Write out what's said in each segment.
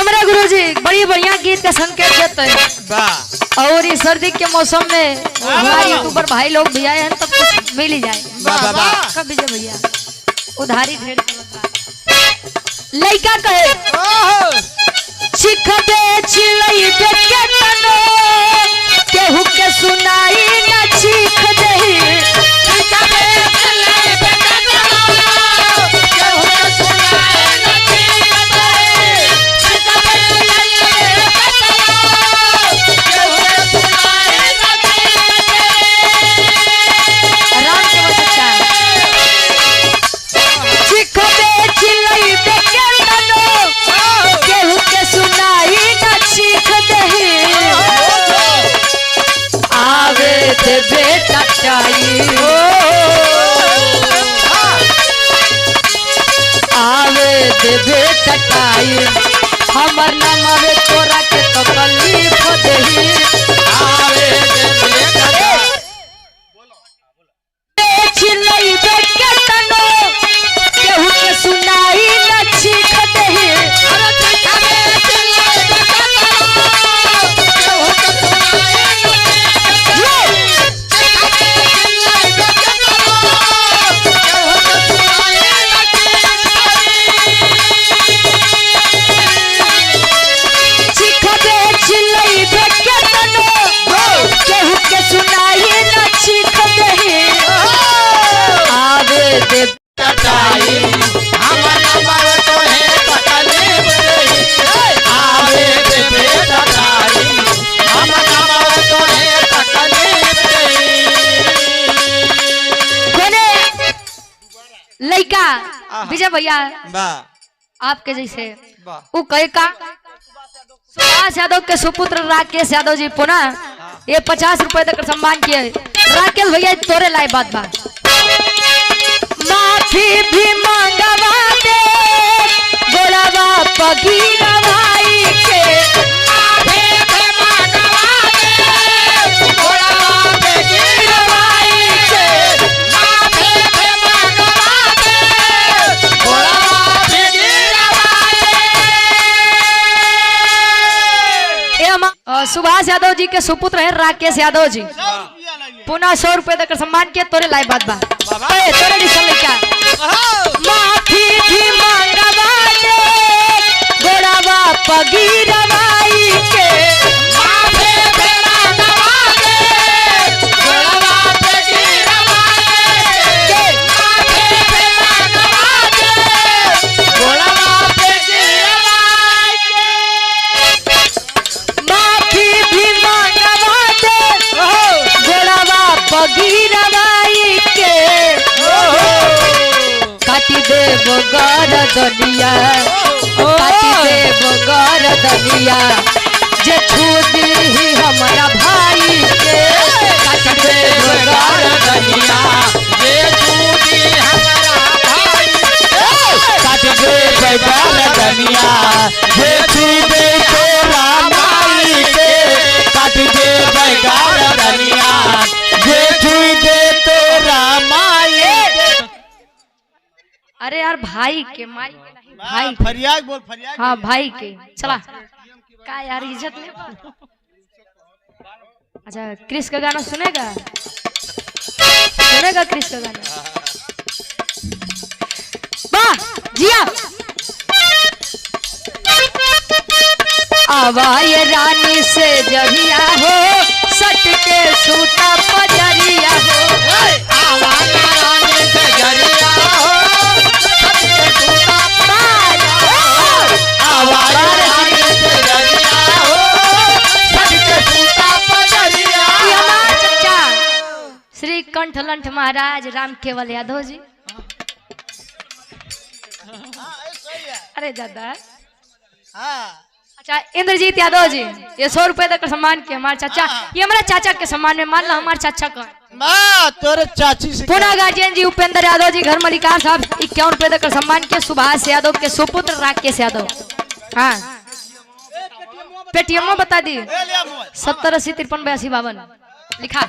हमारे गुरुजी बड़ी बढ़िया गीत का संकेत देते हैं और इस सर्दी के मौसम में हमारे यूट्यूबर भाई लोग भी आए हैं तो कुछ मिल ही जाए। कभी जब भैया उधारी ढेर लइका कहे सीख दे चिलई दे के तनो केहू के सुनाई ना सीख दे सीख दे चिलई दे के तनो केहू के सुनाई ना सीख दे सीख दे चिलई दे के तनो केहू के सुनाई ना सीख दे राम के बच्चा सीख दे चिलई दे के तनो केहू के सुनाई ना सीख दे आवे थे बेटा चाहिए आवे थे बेटा चाहिए हमर नाम आवे तोरा के तो तकलीफ देही आवे थे बेटा चिल्लाई दे के तनो केहू के सुनाई ना सीख देही अरे चिल्लाई दे के तनो केहू के सुनाई लइका विजय भैया आपके जैसे वो कहे का सुभाष यादव के सुपुत्र राकेश यादव जी पुनः ये 50 रुपए तक सम्मान किए। राकेश भैया तोरे लाई बात बा माफी भी मांगवा दे गोड़वा पगीरा भाई के माफी भी मांगवा दे गोड़वा पगीरा भाई के माफी भी मांगवा दे गोड़वा पगीरा भाई। सुभाष यादव जी के सुपुत्र है राकेश यादव जी पुनः 100 रुपए तक सम्मान किया। तोरे लाई बात बा तोरे दिशन क्या माफी भी मांगवा दे गोड़वा पगीरा भाई के माफी भी मांगवा दे गोड़वा पगीरा भाई के माफी भी मांगवा दे गोड़वा पगीरा भाई के माफी भी मांगवा दे गोड़वा पगीरा भाई के काटी दे बगर दनिया काटी दे बगर दनिया जे छू दी हमारा भाई के काटी दे बगर दनिया जे छू दी हमारा भाई काटी दे बगर दनिया जे छू दे तोरा भाई के काटी दे बगर दनिया जे छू दे तोरा माई। अरे यार भाई के माई के नहीं भाई फरियाद बोल फरियाद हाँ भाई के चला का यार इज्जत ले अच्छा क्रिस का गाना सुनेगा क्रिस का गाना वाह जिया आवाए रानी से जहिया हो सट के सूता पजरिया हो आवाए रानी से जरिया हो श्री कंठलंठ महाराज राम केवल यादव जी। अरे दादा अच्छा इंद्रजीत यादव जी ये 100 रुपए तक सम्मान किया हमारे चाचा ये हमारे चाचा के सम्मान में मान लो हमारे चाचा का तोरे चाची से पुनः गार्जियन जी उपेंद्र यादव जी घर मलिकार साहब 51 रुपए तक सम्मान किया। सुभाष यादव के सुपुत्र राकेश यादव हाँ पेटीएम बता दी 70 80 53 82 52 लिखा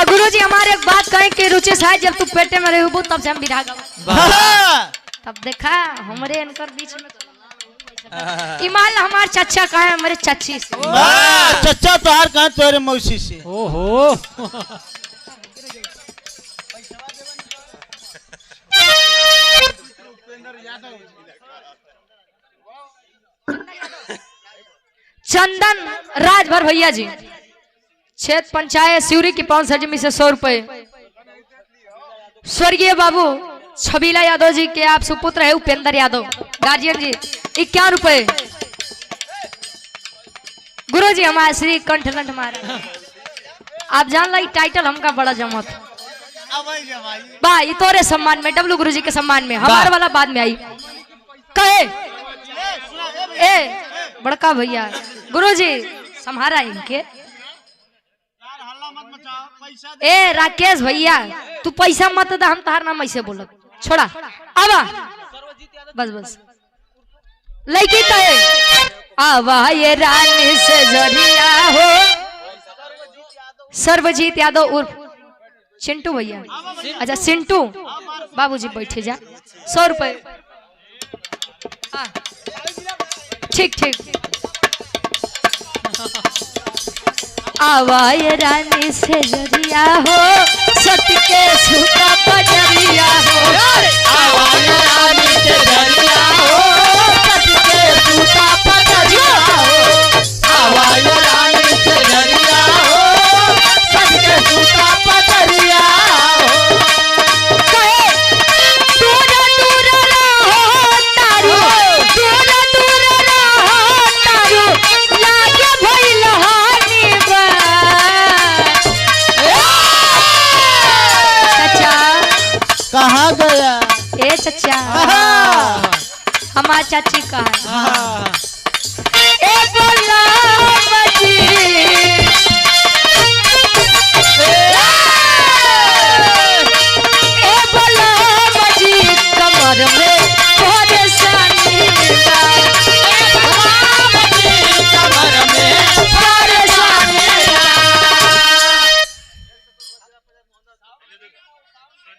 गुरु जी हमारे एक बात कहें कि रुचि साहब जब तू पेटे में रहबू तब से हम विधा तब देखा हमारे इनकर बीच में ईमान हमारे चाचा कहा है हमारे चाची से। चचा तोहार कहाँ तोरे मौसी से। ओहो चंदन राजभर भैया जी, क्षेत्र पंचायत सिवरी की 5 जमी से 100 रुपए। स्वर्गीय बाबू छबीला यादव जी के आप सुपुत्र है उपेंद्र यादव गार्जियन जी 51 रुपए। गुरु जी हमारे श्री कंठलंठ महाराज, आप जान ला टाइटल हमका बड़ा जमत बा, ये तोरे सम्मान में, डब्लू गुरु जी के सम्मान में, हमारे वाला बाद में आई कहे ए बड़का भैया गुरु जी संहारा इनके। ए राकेश भैया तू पैसा मत दा, हम तार नाम ऐसे बोलत छोड़ा आवा बस बस लड़की कहे आवा ये रानी से जरिया हो। सर्वजीत यादव उर्फ चिंटू भैया, अच्छा चिंटू बाबूजी बैठे जा 100 रुपए। ठीक ठीक आवाय रानी से जरिया हो, सत्य के सूता पजरिया हो। आवाज रानी से जरिया हो, सत्य के सूता पजरिया हो। आवाज रानी से जरिया हो, सत्य के सूता पजरिया हो। कहे दूर दूर रहो तारू, दूर दूर रहो तारू, लागे भइल हानि बा। चाचा कहाँ गया? ए चाचा हमार चाची कहा ए बोला बजी ए बोला बजी कमर में परेशानी बा। ए बोला बजी कमर में परेशानी बा।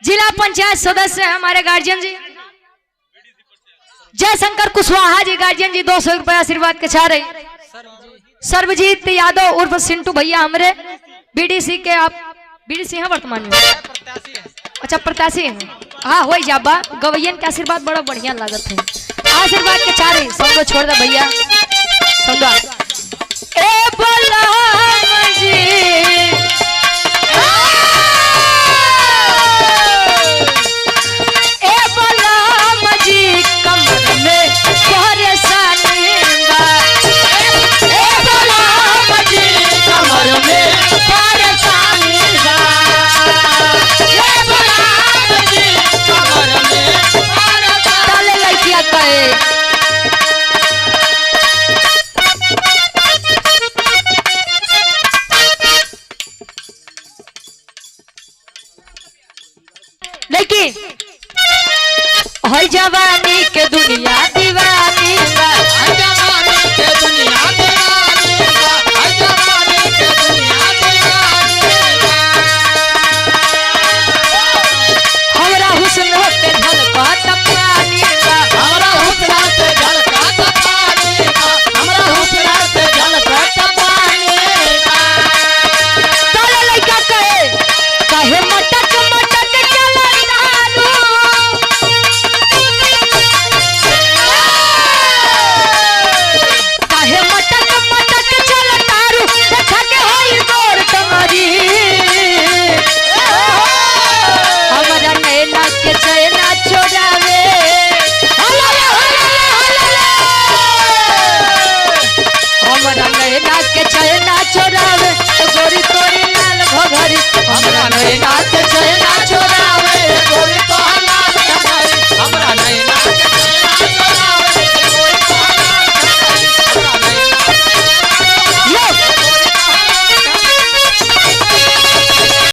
जिला पंचायत सदस्य है हमारे गार्जियन जी जयशंकर कुशवाहा जी, गार्जियन जी 200 रुपए आशीर्वाद के चाह रहे। सर्वजीत यादव उर्फ सिंटू भैया हमरे बीडीसी के, आप बीडीसी हैं वर्तमान में? अच्छा प्रत्याशी हैं, हाँ हो जाबा। गवैयन के आशीर्वाद बड़ा बढ़िया लागत है, आशीर्वाद के चाह रहे। संगो छोड़ दे भैया संगा ए बोला